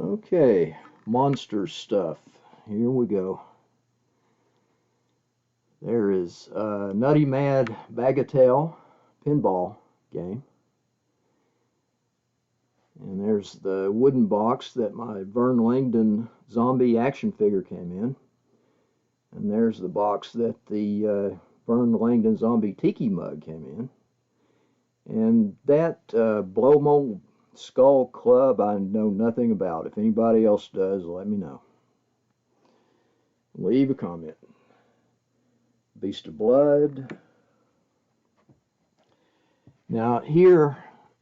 Okay, monster stuff. Here we go. There is Nutty Mad Bagatelle pinball game. And there's the wooden box that my Vern Langdon zombie action figure came in. And there's the box that the Vern Langdon zombie tiki mug came in. And that Blow Mold Skull Club I know nothing about. If anybody else does, let me know. Leave a comment. Beast of Blood. Now here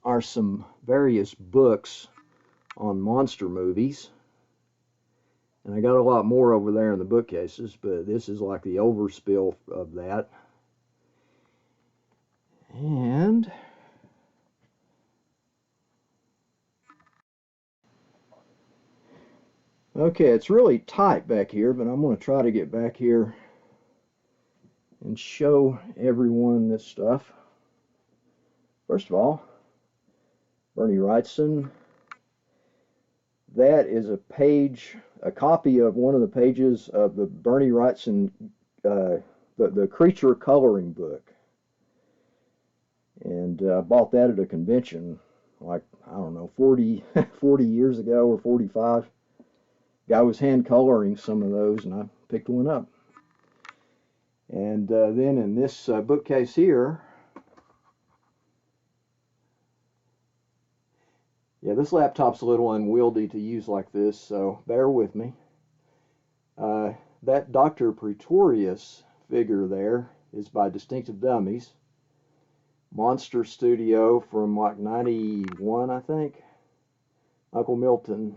are some various books on monster movies. And I got a lot more over there in the bookcases, but this is like the overspill of that. And okay, it's really tight back here, but I'm going to try to get back here and show everyone this stuff. First of all, Bernie Wrightson. That is a page, a copy of one of the pages of the Bernie Wrightson, the creature coloring book. And I bought that at a convention, like, I don't know, 40 years ago or 45. Guy was hand coloring some of those, and I picked one up. And then in this bookcase here, yeah, this laptop's a little unwieldy to use like this, so bear with me. That Dr. Pretorius figure there is by Distinctive Dummies. Monster Studio from like 91, I think. Uncle Milton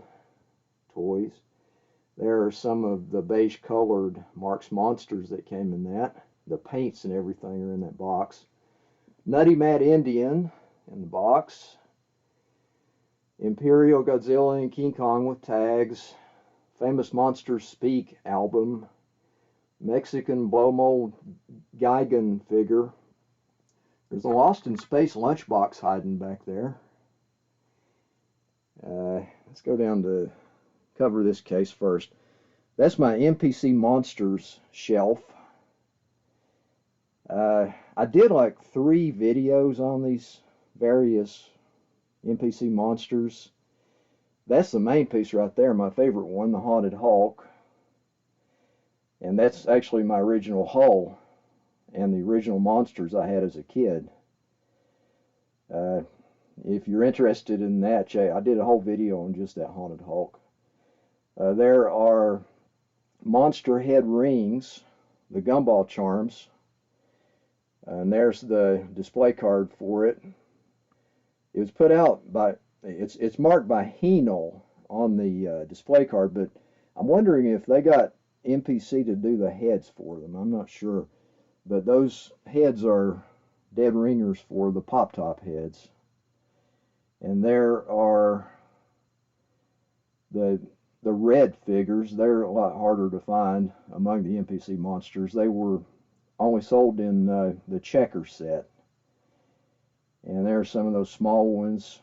toys. There are some of the beige colored Marx Monsters that came in that. The paints and everything are in that box. Nutty Mad Indian in the box. Imperial Godzilla and King Kong with tags. Famous Monsters Speak album. Mexican Blow Mold Gigan figure. There's a Lost in Space lunchbox hiding back there. Let's go down to cover this case first. That's my NPC Monsters shelf. I did like 3 videos on these various NPC monsters. That's the main piece right there, my favorite one, the Haunted Hulk. And that's actually my original hull and the original monsters I had as a kid. If you're interested in that, I did a whole video on just that Haunted Hulk. There are monster head rings, the gumball charms, and there's the display card for it. It was put out by, it's marked by Henel on the display card, but I'm wondering if they got NPC to do the heads for them. I'm not sure, but those heads are dead ringers for the pop-top heads. And there are the red figures. They're a lot harder to find among the NPC monsters. They were only sold in the checker set. And there are some of those small ones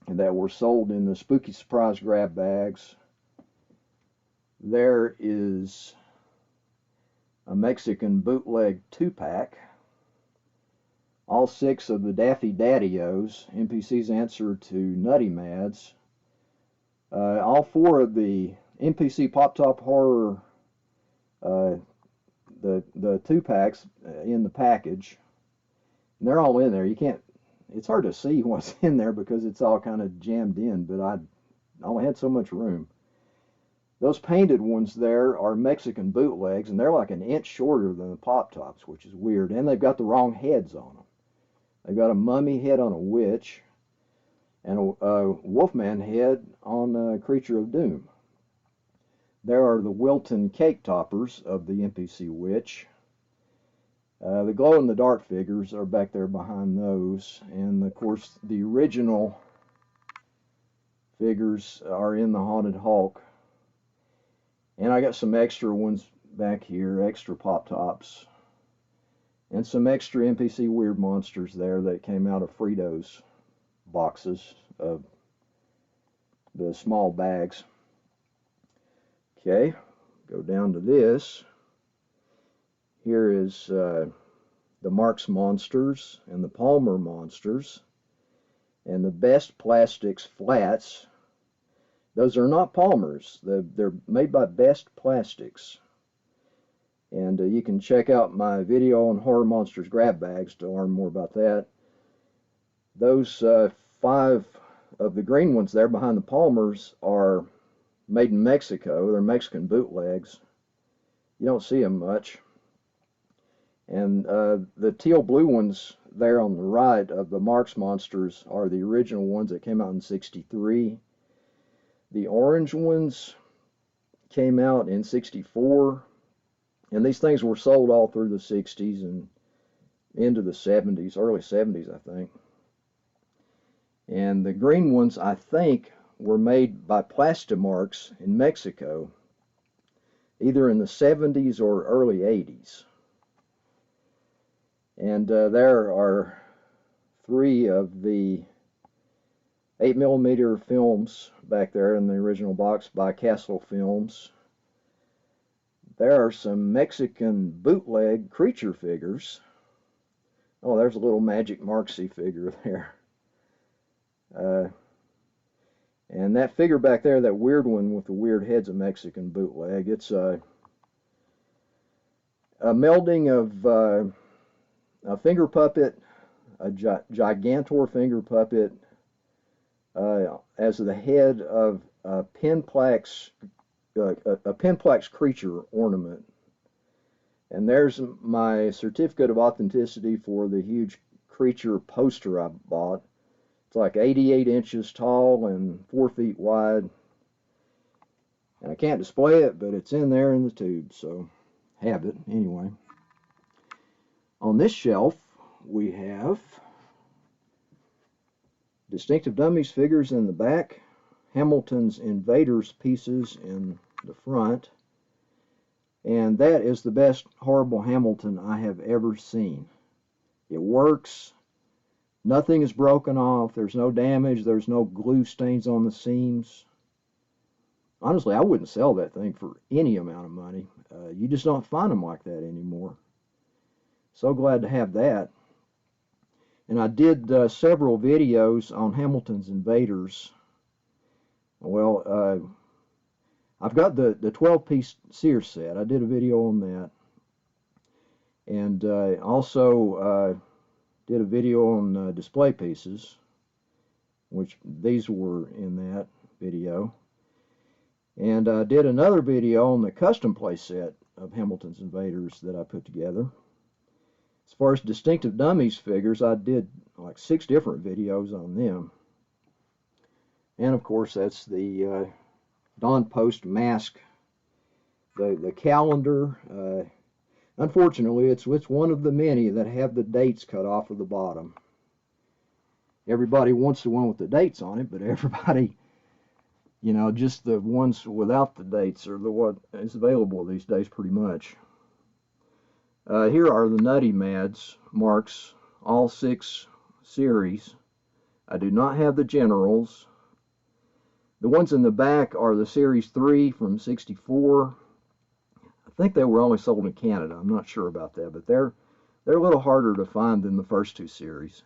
that were sold in the Spooky Surprise grab bags. There is a Mexican bootleg 2-pack. All 6 of the Daffy Daddy-O's, NPC's answer to Nutty Mads. All 4 of the NPC Pop Top Horror, the 2-packs in the package. And they're all in there. You can't, it's hard to see what's in there because it's all kind of jammed in, but I only had so much room. Those painted ones there are Mexican bootlegs, and they're like an inch shorter than the Pop Tops, which is weird. And they've got the wrong heads on them. They've got a mummy head on a witch, and a Wolfman head on a Creature of Doom. There are the Wilton cake toppers of the NPC Witch. The glow-in-the-dark figures are back there behind those, and of course the original figures are in the Haunted Hulk. And I got some extra ones back here, extra pop-tops, and some extra NPC Weird Monsters there that came out of Fritos boxes of the small bags. Okay, go down to this. Here is the Marx Monsters and the Palmer Monsters and the Best Plastics Flats. Those are not Palmers. They're made by Best Plastics. And you can check out my video on Horror Monsters grab bags to learn more about that. Those 5 of the green ones there behind the Palmers are made in Mexico. They're Mexican bootlegs. You don't see them much. And the teal blue ones there on the right of the Marx Monsters are the original ones that came out in '63. The orange ones came out in '64. And these things were sold all through the '60s and into the '70s, early '70s, I think. And the green ones, I think, were made by Plastimarks in Mexico, either in the '70s or early '80s. And there are 3 of the 8mm films back there in the original box by Castle Films. There are some Mexican bootleg creature figures. Oh, there's a little Magic Marxy figure there. And that figure back there, that weird one with the weird head's a Mexican bootleg. It's a melding of a finger puppet, a Gigantor finger puppet, as the head of a Pinplax creature ornament. And there's my certificate of authenticity for the huge creature poster I bought. It's like 88 inches tall and 4 feet wide. And I can't display it, but it's in there in the tube, so have it anyway. On this shelf, we have Distinctive Dummies figures in the back, Hamilton's Invaders pieces in the front, and that is the best Horrible Hamilton I have ever seen. It works. Nothing is broken off. There's no damage. There's no glue stains on the seams. Honestly, I wouldn't sell that thing for any amount of money. You just don't find them like that anymore. So glad to have that. And I did several videos on Hamilton's Invaders. Well, I've got the 12-piece Sears set. I did a video on that. And also did a video on display pieces, which these were in that video. And I did another video on the custom play set of Hamilton's Invaders that I put together. As far as Distinctive Dummies figures, I did like 6 different videos on them. And of course, that's the Dawn Post mask, the calendar. Unfortunately, it's one of the many that have the dates cut off of the bottom. Everybody wants the one with the dates on it, but everybody, you know, just the ones without the dates are the what is available these days pretty much. Here are the Nutty Mads marks, all 6 series. I do not have the Generals. The ones in the back are the Series 3 from '64. I think they were only sold in Canada. I'm not sure about that, but they're a little harder to find than the first 2 series.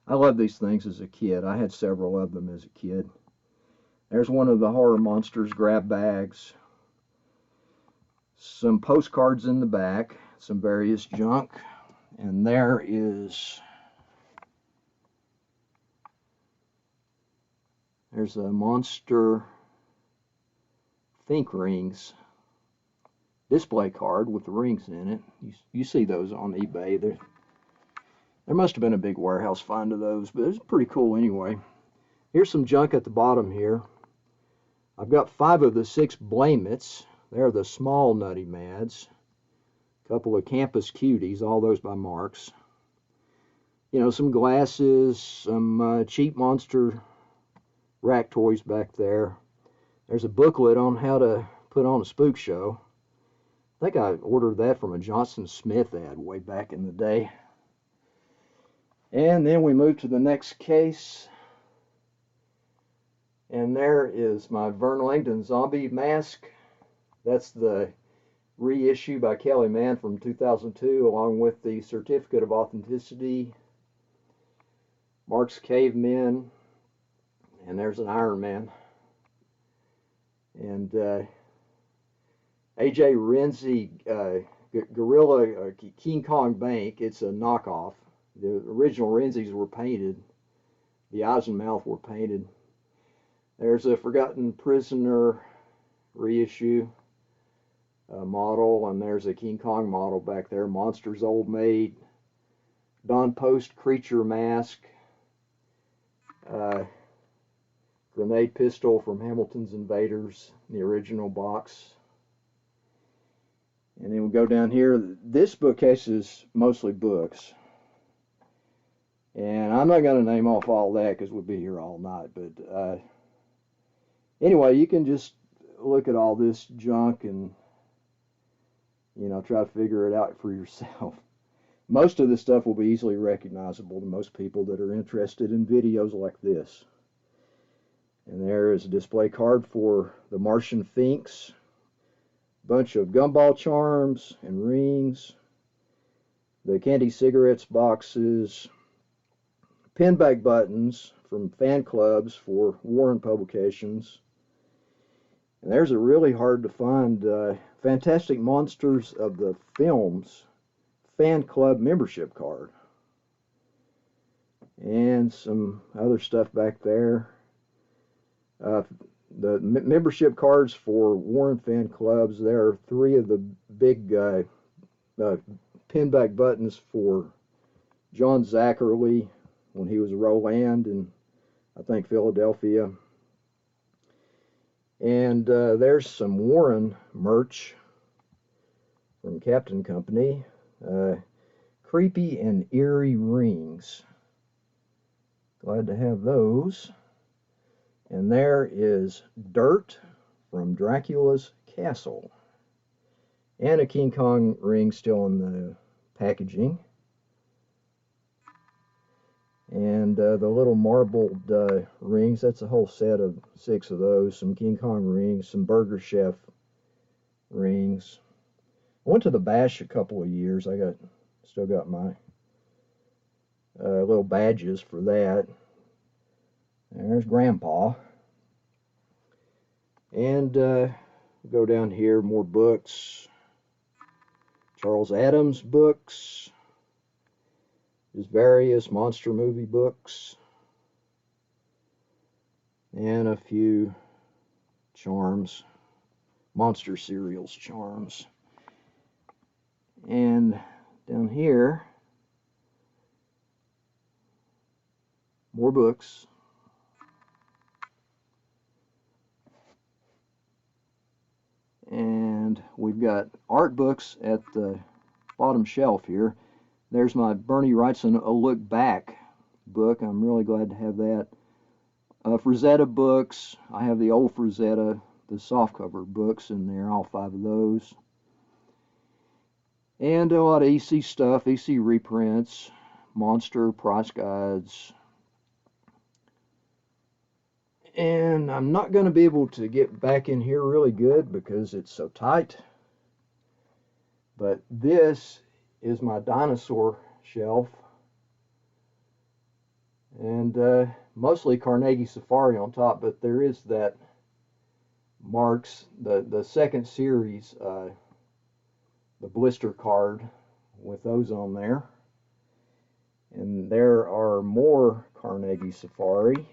I loved these things as a kid. I had several of them as a kid. There's one of the Horror Monsters grab bags. Some postcards in the back, some various junk, and there's a Monster Think Rings display card with the rings in it. You see those on eBay. There must have been a big warehouse find of those, but it's pretty cool anyway. Here's some junk at the bottom here. I've got 5 of the 6 Blame-Its. They're the small Nutty Mads. A couple of Campus Cuties, all those by Marx. You know, some glasses, some cheap monster rack toys back there. There's a booklet on how to put on a spook show. I think I ordered that from a Johnson Smith ad way back in the day. And then we move to the next case. And there is my Vern Langdon zombie mask. That's the reissue by Kelly Mann from 2002, along with the certificate of authenticity, Mark's Cavemen, and there's an Iron Man. And AJ Renzi Gorilla King Kong Bank, it's a knockoff. The original Renzis were painted. The eyes and mouth were painted. There's a Forgotten Prisoner reissue model, and there's a King Kong model back there. Monsters Old Maid, Don Post Creature Mask, grenade pistol from Hamilton's Invaders, the original box. And then we go down here. This bookcase is mostly books. And I'm not going to name off all that because we'll be here all night. But anyway, you can just look at all this junk and, you know, try to figure it out for yourself. Most of this stuff will be easily recognizable to most people that are interested in videos like this. And there is a display card for the Martian Finks. Bunch of gumball charms and rings. The candy cigarettes boxes. Pinback buttons from fan clubs for Warren publications. And there's a really hard to find Fantastic Monsters of the Films fan club membership card. And some other stuff back there. The membership cards for Warren fan clubs, there are 3 of the big pinback buttons for John Zachary when he was Roland in, I think, Philadelphia. And there's some Warren merch from Captain Company. Creepy and eerie rings. Glad to have those. And there is dirt from Dracula's Castle. And a King Kong ring still in the packaging. And the little marbled rings, that's a whole set of 6 of those. Some King Kong rings, some Burger Chef rings. I went to the Bash a couple of years. I still got my little badges for that. There's Grandpa. And go down here, more books. Charles Addams books. Just various monster movie books. And a few charms. Monster cereals charms. And down here, more books. And we've got art books at the bottom shelf here. There's my Bernie Wrightson A Look Back book. I'm really glad to have that. Frazetta books. I have the old Frazetta, the softcover books in there, all 5 of those. And a lot of EC stuff, EC reprints, monster price guides. And I'm not going to be able to get back in here really good because it's so tight. But this is my dinosaur shelf. And mostly Carnegie Safari on top, but there is that Marks, the second series, the blister card with those on there. And there are more Carnegie Safari,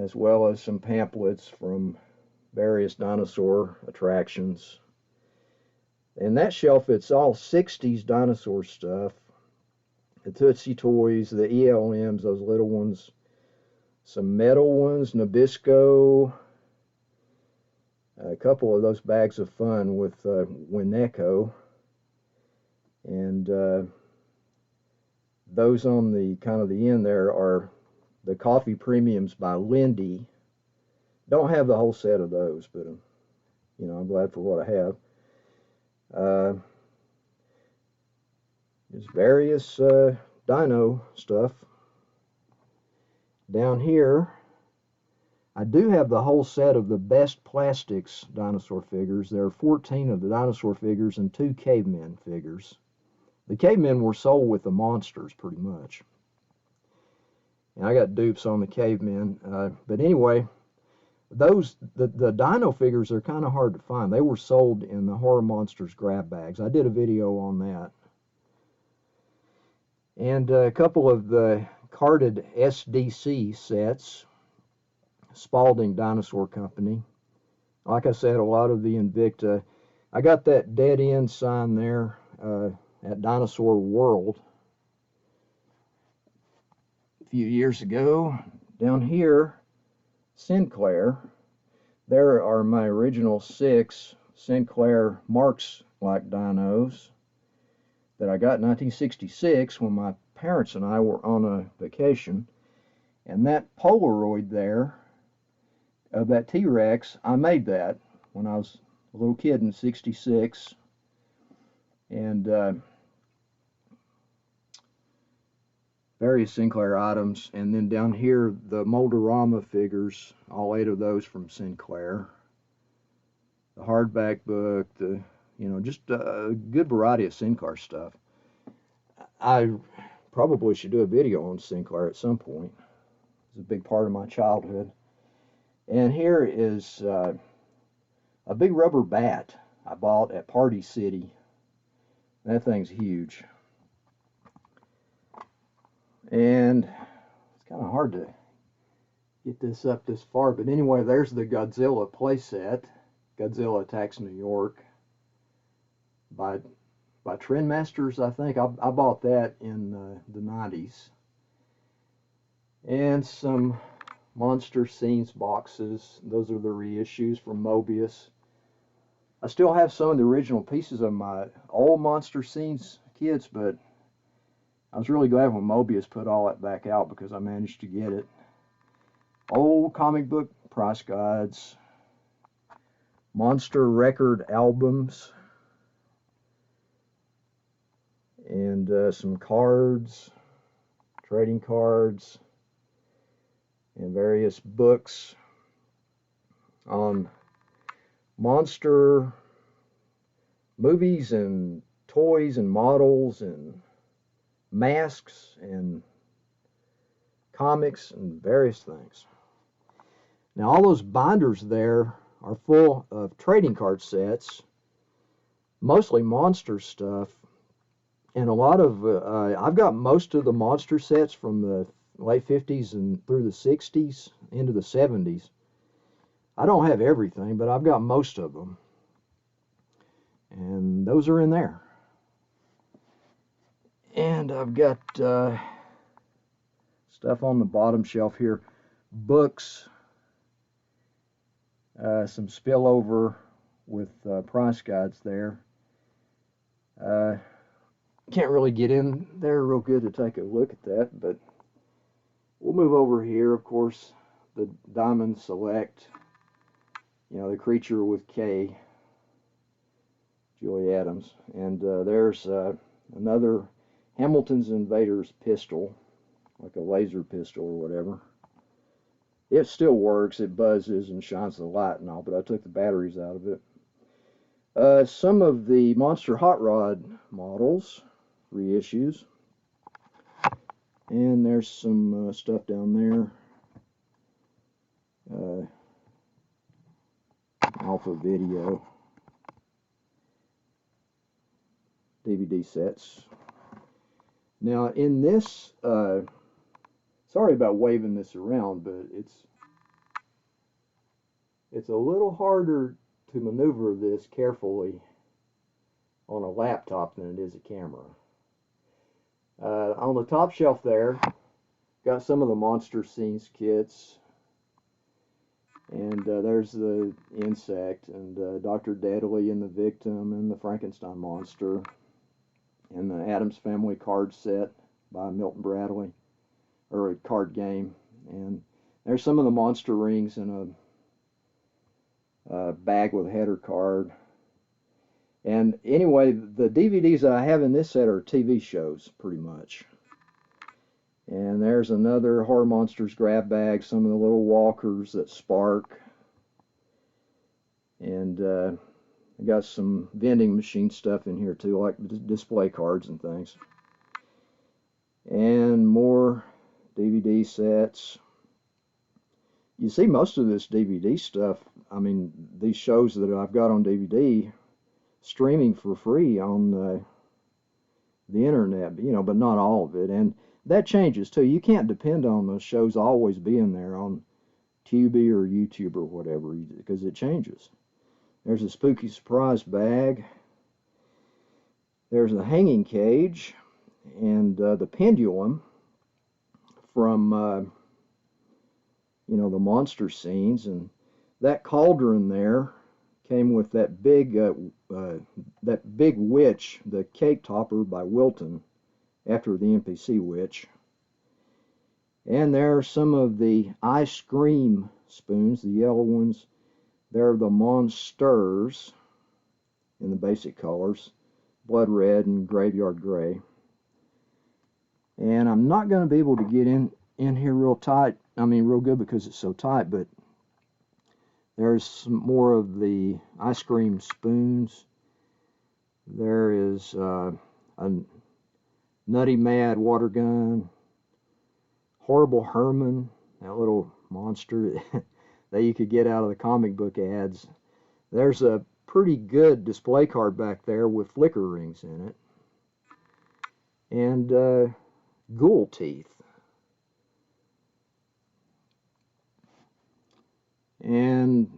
as well as some pamphlets from various dinosaur attractions. And that shelf, it's all 60s dinosaur stuff. The Tootsie Toys, the ELMs, those little ones. Some metal ones, Nabisco. A couple of those bags of fun with Winneco. And those on the kind of the end there are the coffee premiums by Lindy. Don't have the whole set of those, but you know, I'm glad for what I have. There's various dino stuff. Down here, I do have the whole set of the best plastics dinosaur figures. There are 14 of the dinosaur figures and 2 cavemen figures. The cavemen were sold with the monsters pretty much. And I got dupes on the cavemen. But anyway, the dino figures are kind of hard to find. They were sold in the Horror Monsters grab bags. I did a video on that. And a couple of the carded SDC sets, Spalding Dinosaur Company. Like I said, a lot of the Invicta. I got that dead end sign there at Dinosaur World a few years ago. Down here, Sinclair. There are my original 6 Sinclair Marx-like dinos that I got in 1966 when my parents and I were on a vacation. And that Polaroid there of that T-Rex, I made that when I was a little kid in '66. And various Sinclair items. And then down here, the Moldorama figures, all 8 of those from Sinclair. The hardback book, just a good variety of Sinclair stuff. I probably should do a video on Sinclair at some point. It's a big part of my childhood. And here is a big rubber bat I bought at Party City. That thing's huge. And it's kind of hard to get this up this far, but anyway, there's the Godzilla playset. Godzilla Attacks New York by Trendmasters, I think. I bought that in the 90s. And some Monster Scenes boxes. Those are the reissues from Mobius. I still have some of the original pieces of my old Monster Scenes kits, but I was really glad when Mobius put all that back out because I managed to get it. Old comic book price guides, monster record albums, and some cards, trading cards, and various books on monster movies and toys and models and masks and comics and various things. Now all those binders there are full of trading card sets, mostly monster stuff, and a lot of I've got most of the monster sets from the late 50s and through the 60s into the 70s. I don't have everything, but I've got most of them, and those are in there. And I've got stuff on the bottom shelf here, books, some spillover with price guides there. Can't really get in there real good to take a look at that, but we'll move over here. Of course, the Diamond Select, the Creature with K, Julie Adams, and there's another Hamilton's Invaders pistol, like a laser pistol or whatever. It still works, it buzzes and shines the light and all, but I took the batteries out of it. Some of the Monster Hot Rod models, reissues, and there's some stuff down there. Alpha Video DVD sets. Now in this, sorry about waving this around, but it's a little harder to maneuver this carefully on a laptop than it is a camera. On the top shelf there, got some of the Monster Scenes kits, and there's the Insect, and Dr. Deadly, and the Victim, and the Frankenstein Monster, and the Addams Family card set by Milton Bradley, or a card game. And there's some of the monster rings in a bag with a header card. And anyway, the DVDs that I have in this set are TV shows, pretty much. And there's another Horror Monsters grab bag, some of the little walkers that spark. And I got some vending machine stuff in here too, like display cards and things. And more DVD sets. You see most of this DVD stuff, I mean, these shows that I've got on DVD, streaming for free on the internet, you know, but not all of it. And that changes too. You can't depend on those shows always being there on Tubi or YouTube or whatever, because it changes. There's a spooky surprise bag. There's the hanging cage and the pendulum from you know, the monster scenes. And that cauldron there came with that big witch, the cake topper by Wilton, after the NPC witch. And there are some of the ice cream spoons, the yellow ones. They're the monsters in the basic colors, blood red and graveyard gray. And I'm not going to be able to get in here real tight, I mean real good, because it's so tight, but there's some more of the ice cream spoons. There is a Nutty Mad water gun, Horrible Herman, that little monster that you could get out of the comic book ads. There's a pretty good display card back there with flicker rings in it. And ghoul teeth. And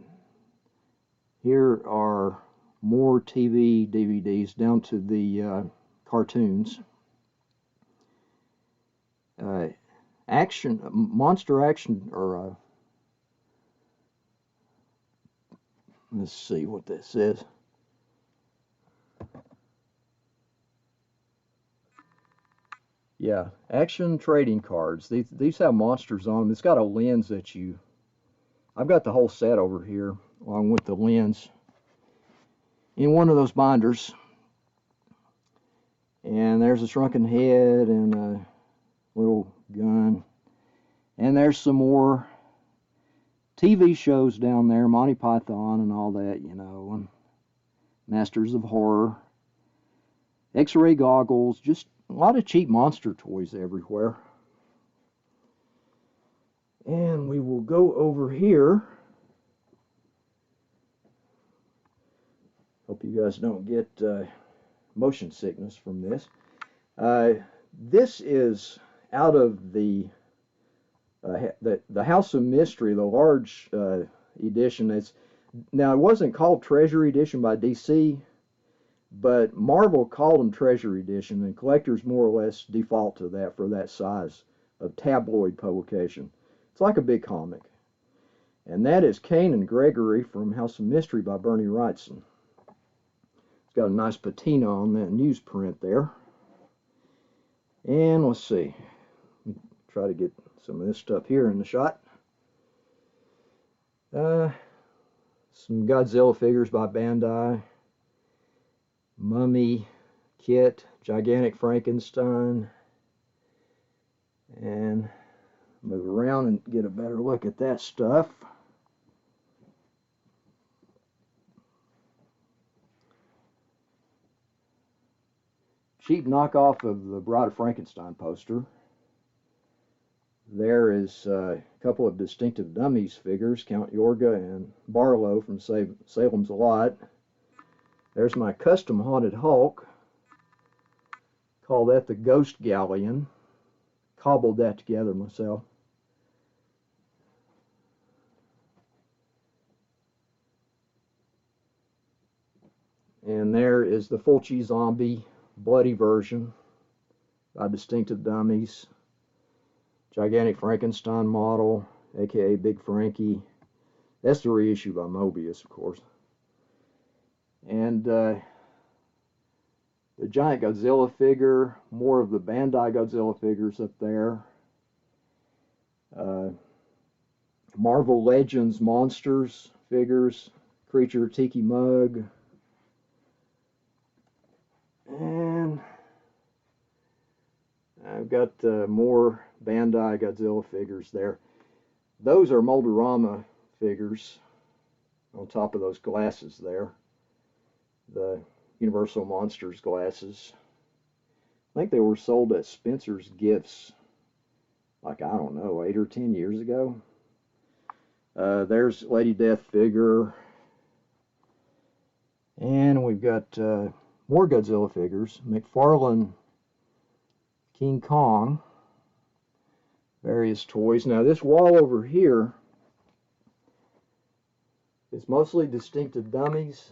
here are more TV DVDs down to the cartoons. Monster action, or let's see what this says. Yeah, action trading cards. These have monsters on them. It's got a lens that I've got the whole set over here along with the lens in one of those binders. And there's a shrunken head and a little gun. And there's some more TV shows down there, Monty Python and all that, you know, and Masters of Horror, X-ray goggles, just a lot of cheap monster toys everywhere. And we will go over here. Hope you guys don't get motion sickness from this. This is out of the House of Mystery, the large edition. Now, it wasn't called Treasure Edition by DC, but Marvel called them Treasure Edition, and collectors more or less default to that for that size of tabloid publication. It's like a big comic. And that is Kane and Gregory from House of Mystery by Bernie Wrightson. It's got a nice patina on that newsprint there. And let's see. Try to get some of this stuff here in the shot. Some Godzilla figures by Bandai. Mummy Kit, Gigantic Frankenstein. And move around and get a better look at that stuff. Cheap knockoff of the Bride of Frankenstein poster. There is a couple of Distinctive Dummies figures, Count Yorga and Barlow from Salem's Lot. There's my custom Haunted Hulk. Call that the Ghost Galleon. Cobbled that together myself. And there is the Fulci Zombie bloody version by Distinctive Dummies. Gigantic Frankenstein model, aka Big Frankie. That's the reissue by Mobius, of course. And the giant Godzilla figure, more of the Bandai Godzilla figures up there. Marvel Legends Monsters figures, Creature Tiki Mug. And I've got more Bandai Godzilla figures there. Those are Moldorama figures on top of those glasses there. The Universal Monsters glasses. I think they were sold at Spencer's Gifts, like, I don't know, 8 or 10 years ago. There's Lady Death figure. And we've got more Godzilla figures. McFarlane King Kong. Various toys. Now this wall over here is mostly distinctive dummies.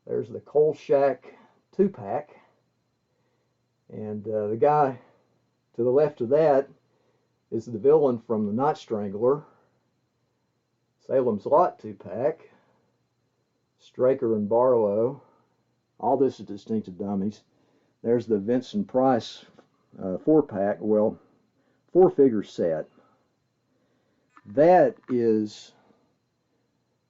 There's the Coal Shack 2-pack. And the guy to the left of that is the villain from the Night Strangler. Salem's Lot 2-pack. Straker and Barlow. All this is distinctive dummies. There's the Vincent Price 4-pack, well, 4-figure set. That is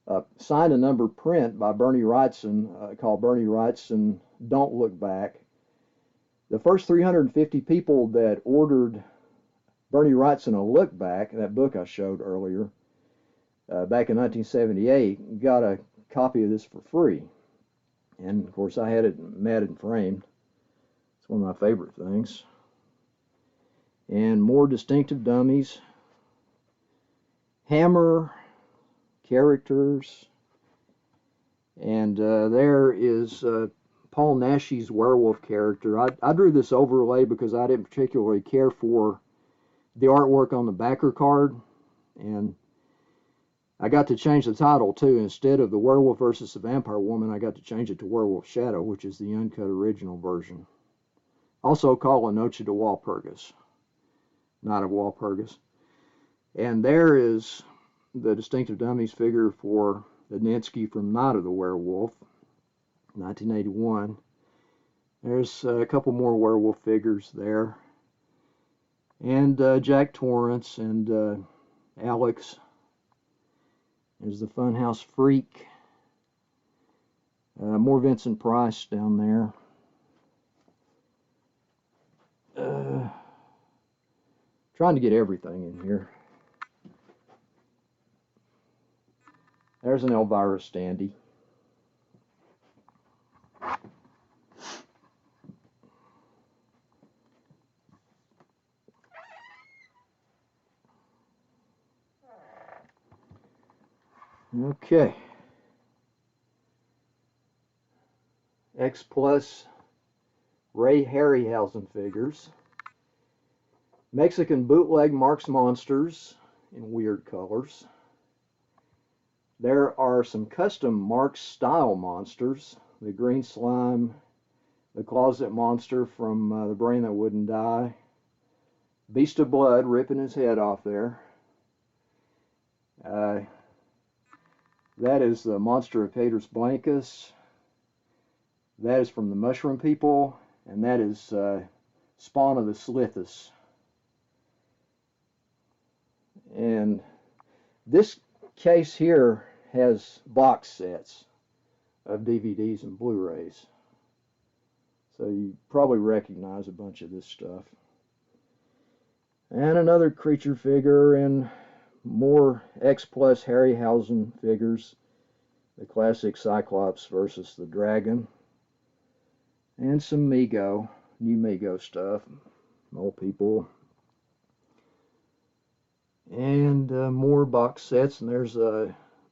a signed and number print by Bernie Wrightson, called Bernie Wrightson Don't Look Back. The first 350 people that ordered Bernie Wrightson A Look Back, that book I showed earlier, back in 1978, got a copy of this for free. And of course I had it matted and framed. It's one of my favorite things. And more distinctive dummies. Hammer characters. And there is Paul Naschy's werewolf character. I drew this overlay because I didn't particularly care for the artwork on the backer card. And I got to change the title too. Instead of The Werewolf versus the Vampire Woman, I got to change it to Werewolf Shadow, which is the uncut original version. Also called La Noche de Walpurgis. Night of Walpurgis. And there is the distinctive dummies figure for the Ninsky from Night of the Werewolf, 1981. There's a couple more werewolf figures there. And Jack Torrance and Alex. There's the Funhouse Freak. More Vincent Price down there. Trying to get everything in here. There's an Elvira Standy. Okay. X Plus Ray Harryhausen figures. Mexican bootleg Marx Monsters in weird colors. There are some custom Marx style monsters. The Green Slime, the Closet Monster from The Brain That Wouldn't Die. Beast of Blood ripping his head off there. That is the Monster of Haters Blancus. That is from the Mushroom People. And that is Spawn of the Slithus. And this case here has box sets of DVDs and Blu-rays. So you probably recognize a bunch of this stuff. And another creature figure and more X Plus Harryhausen figures. The classic Cyclops versus the Dragon. And some Mego, new Mego stuff. Old people. And more box sets. And there's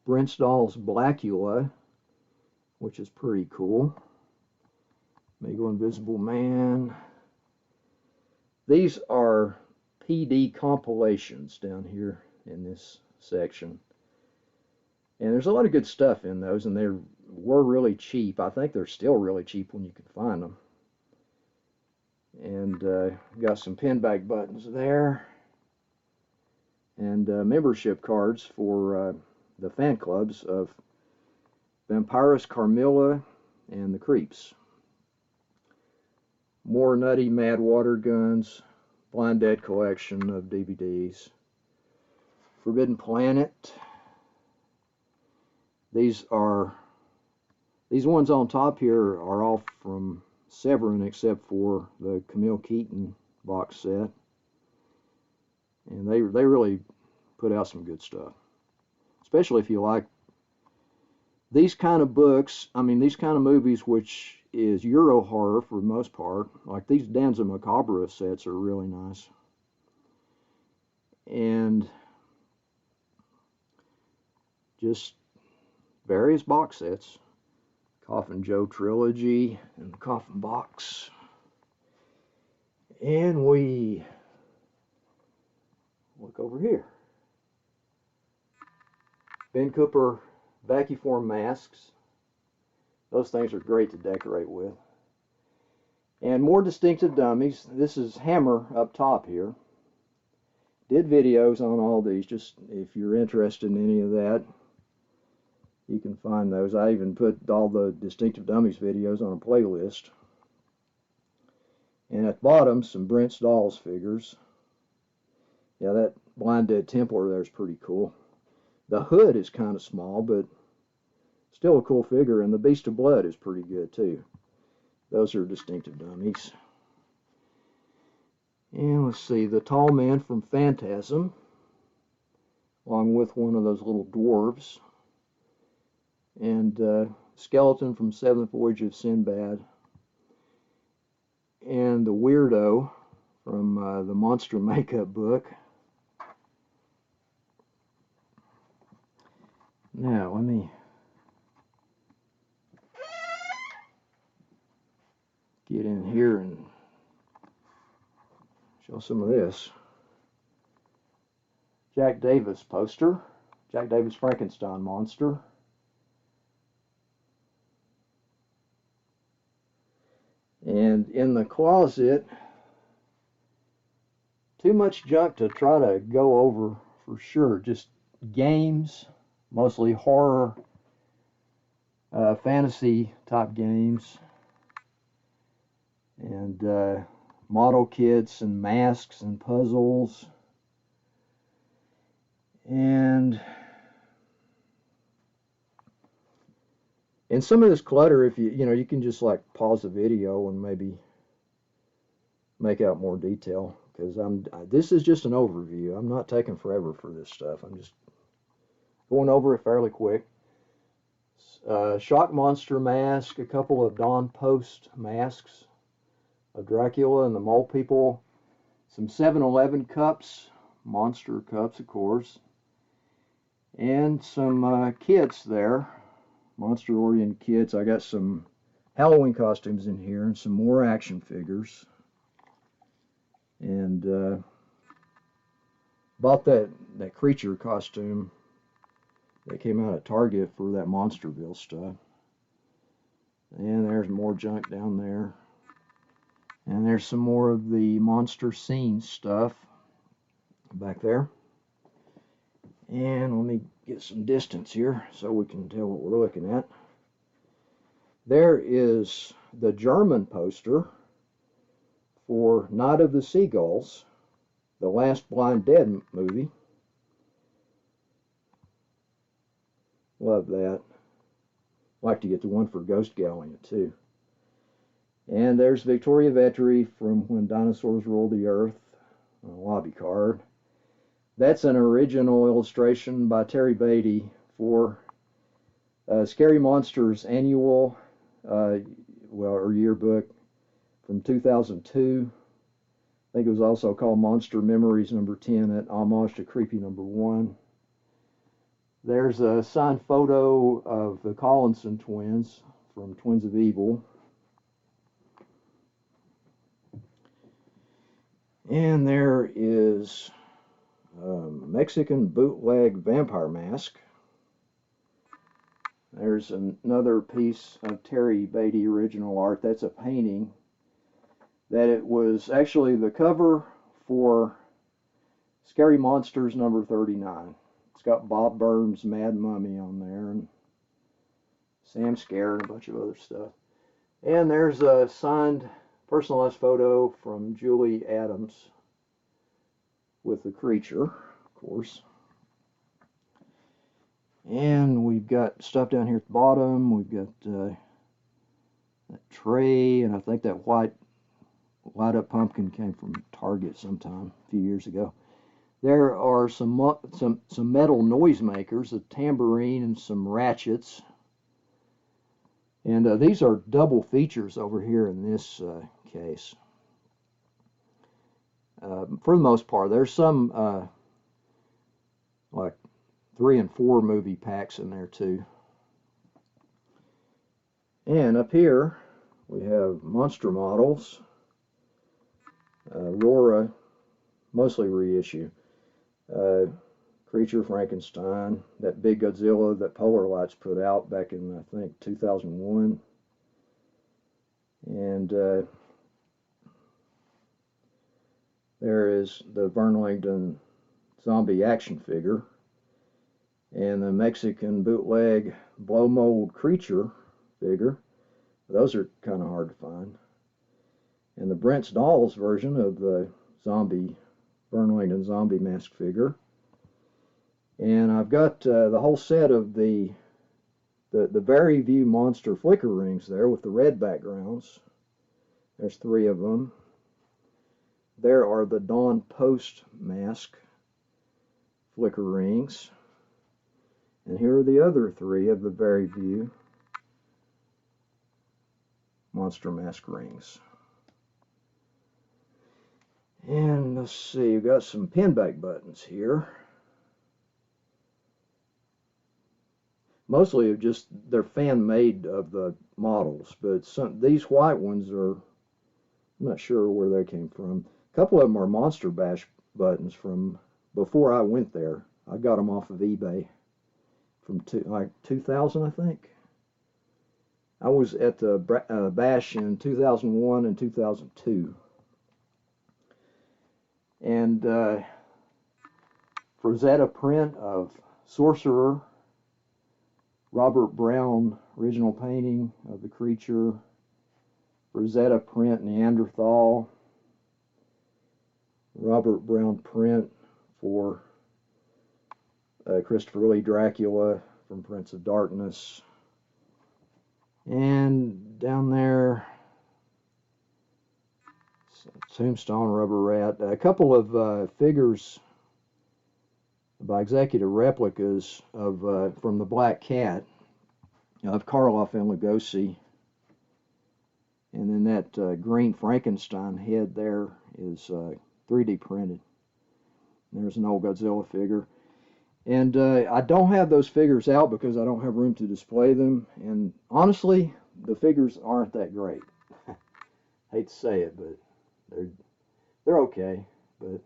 Brenstall's Blackula, which is pretty cool. Mego Invisible Man. These are PD compilations down here in this section. And there's a lot of good stuff in those, and they were really cheap. I think they're still really cheap when you can find them. And got some pin bag buttons there. And membership cards for the fan clubs of Vampirus, Carmilla, and the Creeps. More nutty Mad Water Guns, Blind Dead collection of DVDs. Forbidden Planet. These ones on top here are all from Severin, except for the Camille Keaton box set. And they really put out some good stuff. Especially if you like these kind of books, I mean, these kind of movies, which is Euro horror for the most part. Like these Danza Macabre sets are really nice. And just various box sets. Coffin Joe Trilogy and the Coffin Box. And we look over here. Ben Cooper vacuform masks. Those things are great to decorate with. And more distinctive dummies. This is Hammer up top here. Did videos on all these, just if you're interested in any of that, you can find those. I even put all the Distinctive Dummies videos on a playlist. And at the bottom, some Brent's Dolls figures. Yeah, that Blind Dead Templar there is pretty cool. The hood is kind of small, but still a cool figure. And the Beast of Blood is pretty good, too. Those are Distinctive Dummies. And let's see, the Tall Man from Phantasm, along with one of those little dwarves. And Skeleton from Seventh Voyage of Sinbad. And the Weirdo from the Monster Makeup book. Now, let me get in here and show some of this. Jack Davis poster. Jack Davis Frankenstein monster. And in the closet, too much junk to try to go over for sure. Just games, mostly horror, fantasy type games. And model kits and masks and puzzles. And some of this clutter, if you can just like pause the video and maybe make out more detail, because this is just an overview. I'm not taking forever for this stuff. I'm just going over it fairly quick. Shock Monster mask, a couple of Dawn Post masks of Dracula and the Mole People, some 7-Eleven cups, monster cups, of course, and some kits there, monster-oriented kits. I got some Halloween costumes in here and some more action figures. And bought that creature costume that came out at Target for that Monsterville stuff. And there's more junk down there. And there's some more of the monster scene stuff back there. And let me get some distance here so we can tell what we're looking at. There is the German poster for Night of the Seagulls, the last Blind Dead movie. Love that. Like to get the one for Ghost Galleon too. And there's Victoria Vetri from When Dinosaurs Ruled the Earth, a lobby card. That's an original illustration by Terry Beatty for Scary Monsters annual, or yearbook from 2002. I think it was also called Monster Memories number 10 at Homage to Creepy number 1. There's a signed photo of the Collinson twins from Twins of Evil. And there is a Mexican bootleg vampire mask. There's another piece of Terry Beatty original art. That's a painting that it was actually the cover for Scary Monsters number 39. It's got Bob Burns' Mad Mummy on there and Sam Scare and a bunch of other stuff. And there's a signed personalized photo from Julie Adams with the creature, of course. And we've got stuff down here at the bottom. We've got that tray, and I think that white light up pumpkin came from Target sometime a few years ago. There are some metal noisemakers, a tambourine and some ratchets. And these are double features over here in this case. For the most part, there's some like 3 and 4 movie packs in there too. And up here we have monster models, Rora, mostly reissue. Creature Frankenstein, that big Godzilla that Polar Lights put out back in, I think, 2001. And there is the Vern Langdon zombie action figure, and the Mexican bootleg blow mold creature figure. Those are kind of hard to find. And the Brent's Dolls version of the zombie, Vern Langdon zombie mask figure. And I've got the whole set of the Very View Monster flicker rings there with the red backgrounds. There's 3 of them. There are the Dawn Post mask flicker rings. And here are the other 3 of the Very View monster mask rings. And let's see, we've got some pinback buttons here. Mostly just, they're fan made of the models, but these white ones are, I'm not sure where they came from. A couple of them are Monster Bash buttons from before I went there. I got them off of eBay from like 2000, I think. I was at the Bash in 2001 and 2002. And Rosetta print of Sorcerer, Robert Brown original painting of the creature, Rosetta print Neanderthal, Robert Brown print for Christopher Lee Dracula from Prince of Darkness. And down there, Tombstone, Rubber Rat, a couple of figures by executive replicas of from the Black Cat of Karloff and Lugosi. And then that green Frankenstein head there is 3D printed. There's an old Godzilla figure. And I don't have those figures out because I don't have room to display them. And honestly, the figures aren't that great. Hate to say it, but they're okay. But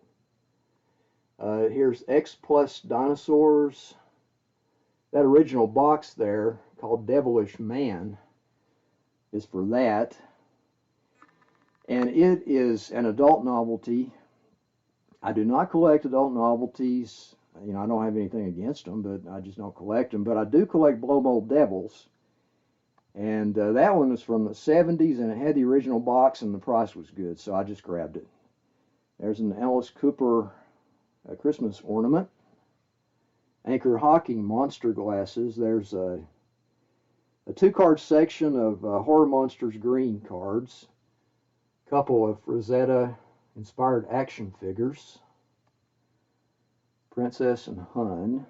here's X Plus Dinosaurs. That original box there called Devilish Man is for that. And it is an adult novelty. I do not collect adult novelties. You know, I don't have anything against them, but I just don't collect them. But I do collect blow mold devils. And that one was from the 70s, and it had the original box, and the price was good, so I just grabbed it. There's an Alice Cooper Christmas ornament. Anchor Hawking monster glasses. There's a 2-card section of Horror Monsters green cards. A couple of Rosetta-inspired action figures. Princess and Hun.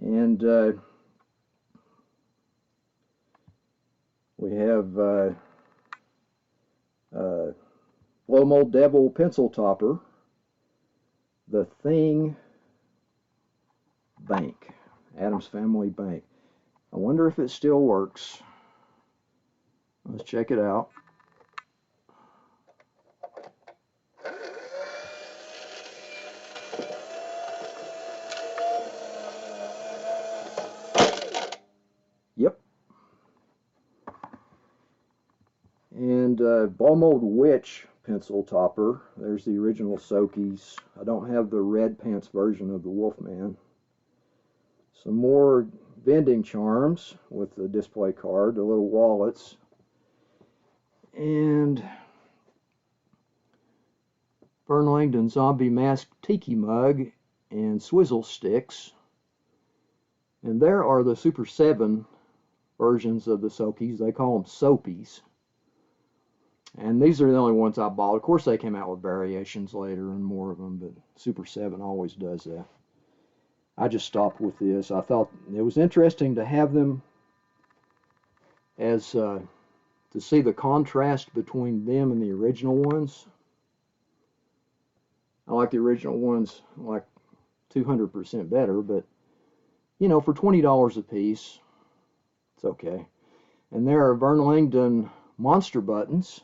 And we have Blow Mold Devil Pencil Topper, The Thing Bank, Addams Family Bank. I wonder if it still works. Let's check it out. Yep. And Blow Mold Witch pencil topper. There's the original Sokies. I don't have the red pants version of the Wolfman. Some more vending charms with the display card, the little wallets. And Vern Langdon Zombie Mask Tiki Mug and Swizzle Sticks. And there are the Super 7 versions of the Sokies. They call them Soapies. And these are the only ones I bought. Of course, they came out with variations later and more of them, but Super 7 always does that. I just stopped with this. I thought it was interesting to have them as to see the contrast between them and the original ones. I like the original ones like 200% better, but you know, for $20 a piece, it's okay. And there are Vern Langdon monster buttons.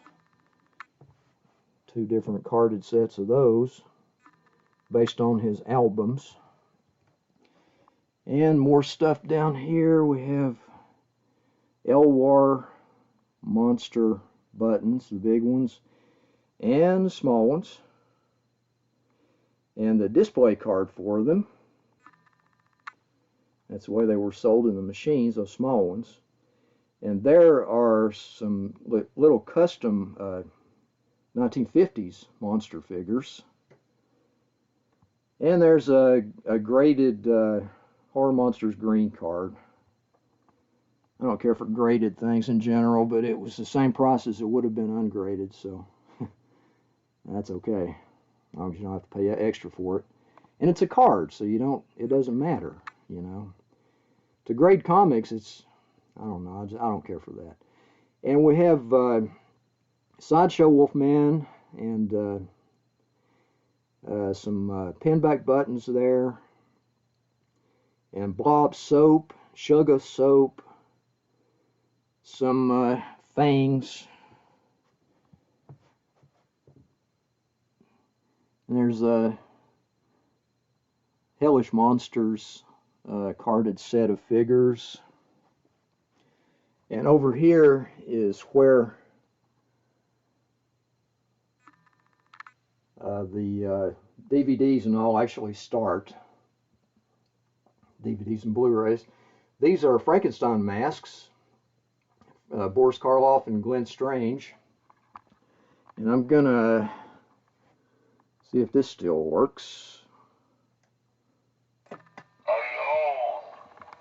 2 different carded sets of those based on his albums. And more stuff down here. We have Elwar monster buttons, the big ones, and the small ones. And the display card for them. That's the way they were sold in the machines, those small ones. And there are some little custom 1950s monster figures. And there's a graded Horror Monsters green card. I don't care for graded things in general, but it was the same price as it would have been ungraded, so that's okay. As long as you don't have to pay extra for it. And it's a card, so it doesn't matter, you know. To grade comics, I don't know, I don't care for that. And we have Sideshow Wolfman and some pinback buttons there, and Blob soap, Sugar soap, some fangs, and there's a Hellish Monsters carded set of figures. And over here is where the DVDs and all actually start. DVDs and Blu-rays. These are Frankenstein masks, Boris Karloff and Glenn Strange. And I'm gonna see if this still works. Alone,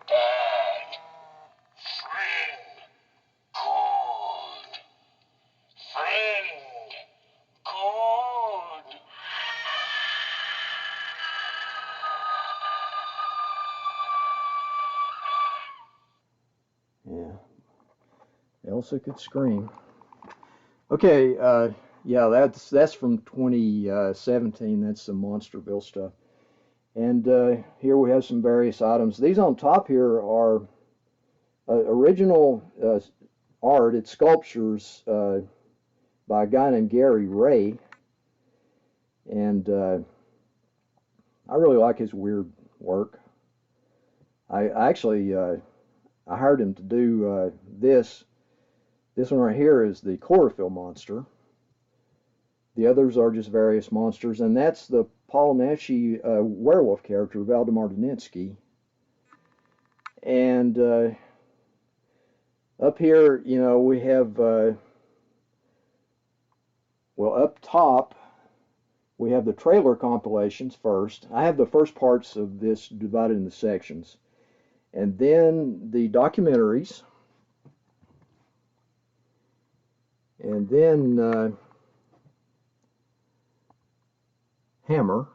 bad, friend, good, friend, good. Yeah, Elsa could scream. Okay, yeah, that's from 2017. That's some Monsterville stuff. And here we have some various items. These on top here are original art. It's sculptures by a guy named Gary Ray. And I really like his weird work. I actually I hired him to do this. This one right here is the chlorophyll monster. The others are just various monsters, and that's the Paul Naschy werewolf character, Valdemar Daninsky. And up here, you know, we have, well, up top, we have the trailer compilations first. I have the first parts of this divided into sections. And then the documentaries. And then Hammer.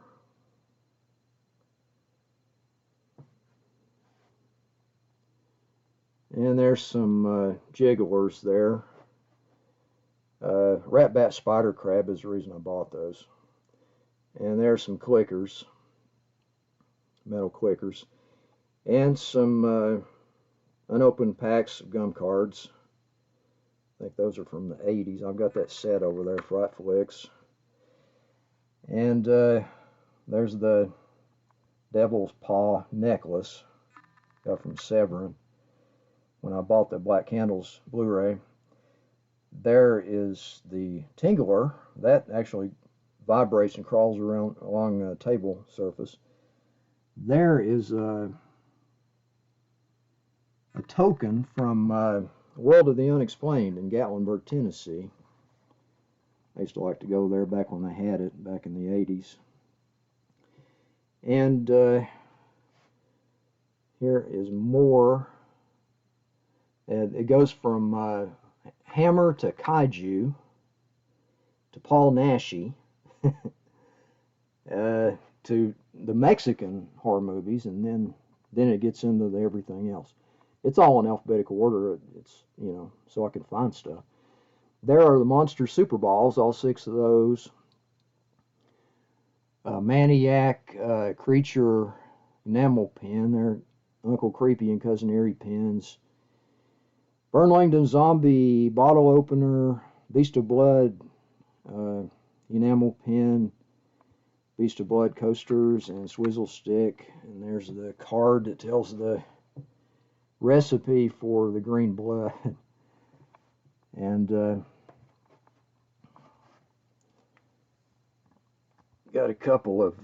And there's some jigglers there. Rat Bat Spider Crab is the reason I bought those. And there's some clickers, metal clickers, and some unopened packs of gum cards. I think those are from the 80s. I've got that set over there, Fright Flicks. And there's the Devil's Paw necklace, got from Severin when I bought the Black Candles Blu-ray. There is the Tingler. That actually vibrates and crawls around along a table surface. There is a token from World of the Unexplained in Gatlinburg, Tennessee. I used to like to go there back when they had it, back in the 80s. And here is more. It goes from Hammer to Kaiju. to Paul Naschy, to the Mexican horror movies, and then it gets into the everything else. It's all in alphabetical order. It's, so I can find stuff. There are the Monster Super Balls, all 6 of those. Maniac, Creature, Enamel Pin. They're Uncle Creepy and Cousin Eerie pins. Burn Langdon Zombie Bottle Opener, Beast of Blood Enamel Pin, Beast of Blood coasters, and Swizzle Stick. And there's the card that tells the recipe for the green blood. And got a couple of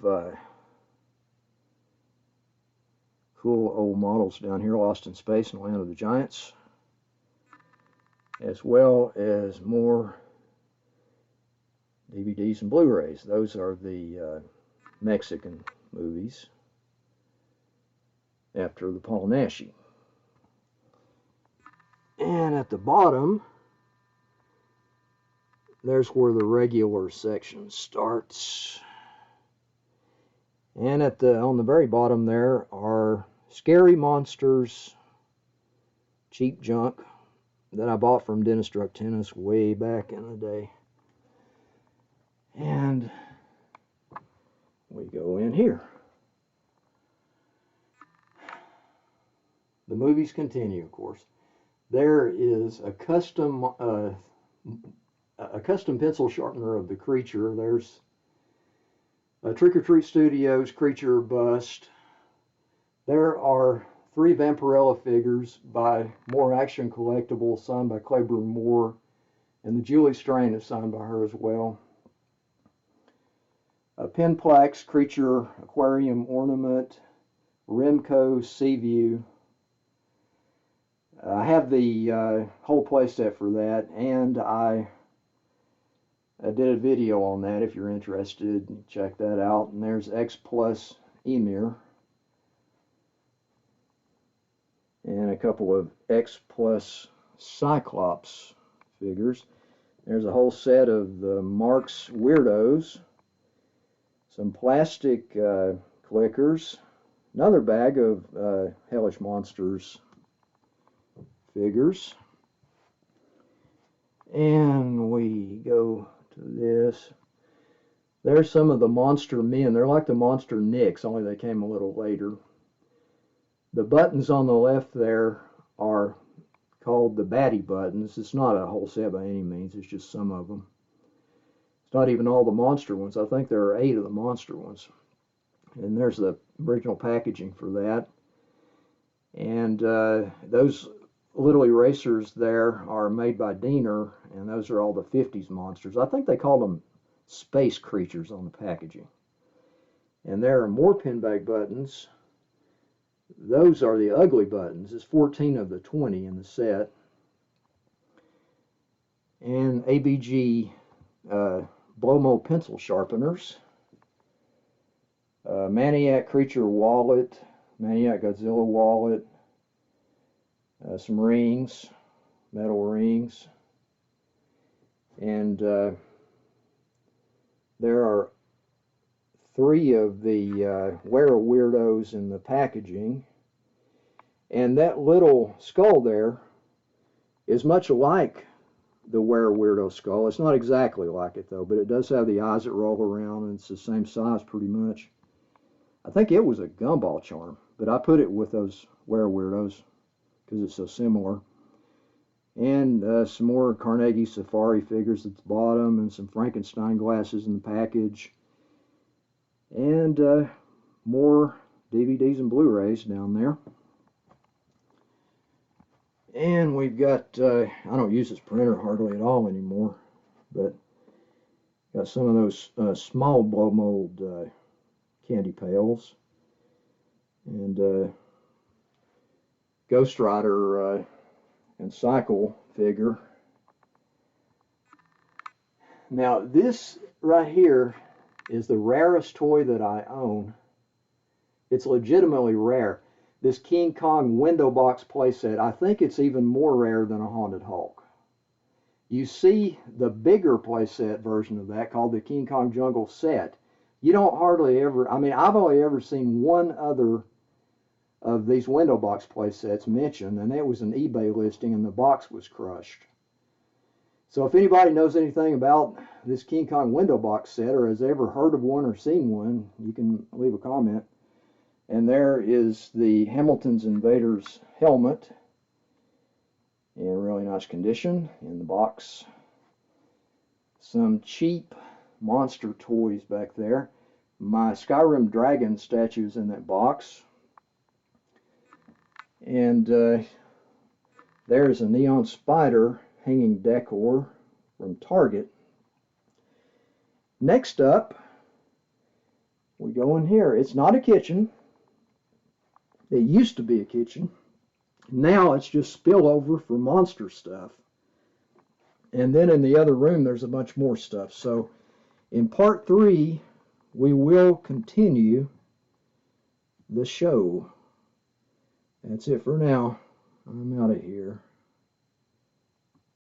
cool old models down here, Lost in Space and Land of the Giants, as well as more DVDs and Blu-rays. Those are the Mexican movies after the Paul Naschy. And at the bottom, there's where the regular section starts. And on the very bottom there are Scary Monsters cheap junk that I bought from Dennis Druck Tennis way back in the day. And we go in here. The movies continue, of course. There is a custom pencil sharpener of the Creature. There's Trick or Treat Studios Creature bust. There are 3 Vampirella figures by More Action Collectibles, signed by Claiborne Moore, and the Julie Strain is signed by her as well. Pinplax Creature Aquarium Ornament, Remco Seaview. I have the whole playset for that, and I did a video on that. If you're interested, check that out. And there's X Plus Emir, and a couple of X Plus Cyclops figures. There's a whole set of the Marx Weirdos, some plastic clickers, another bag of Hellish Monsters figures, and we go to this. There's some of the Monster Men. They're like the Monster Nicks, only they came a little later. The buttons on the left there are called the Batty buttons. It's not a whole set by any means, it's just some of them. It's not even all the Monster ones. I think there are 8 of the Monster ones. And there's the original packaging for that. And those little erasers there are made by Diener, and those are all the 50s monsters. I think they called them Space Creatures on the packaging. And there are more pin bag buttons. Those are the ugly buttons. It's 14 of the 20 in the set. And ABG Blow-Mo pencil sharpeners. Maniac Creature wallet. Maniac Godzilla wallet. Some rings, metal rings. And there are 3 of the Were-Weirdos in the packaging. And that little skull there is much like the Were-Weirdo skull. It's not exactly like it though, but it does have the eyes that roll around, and it's the same size pretty much. I think it was a gumball charm, but I put it with those Were-Weirdos because it's so similar. And some more Carnegie Safari figures at the bottom, and some Frankenstein glasses in the package. And more DVDs and Blu-rays down there. And we've got, I don't use this printer hardly at all anymore, but got some of those small blow mold candy pails. And Ghost Rider and Cycle figure. Now this right here is the rarest toy that I own. It's legitimately rare. This King Kong window box playset, I think it's even more rare than a Haunted Hulk. You see the bigger playset version of that called the King Kong Jungle set. You don't hardly ever, I mean, I've only ever seen one other of these window box playsets mentioned, and it was an eBay listing and the box was crushed. So if anybody knows anything about this King Kong window box set or has ever heard of one or seen one, you can leave a comment. And there is the Hamilton's Invaders helmet in really nice condition in the box. Some cheap monster toys back there. My Skyrim Dragon statues in that box. And there's a neon spider hanging decor from Target. Next up, we go in here. It's not a kitchen. It used to be a kitchen. Now it's just spillover for monster stuff. And then in the other room, there's a bunch more stuff. So in part 3, we will continue the show. That's it for now. I'm out of here.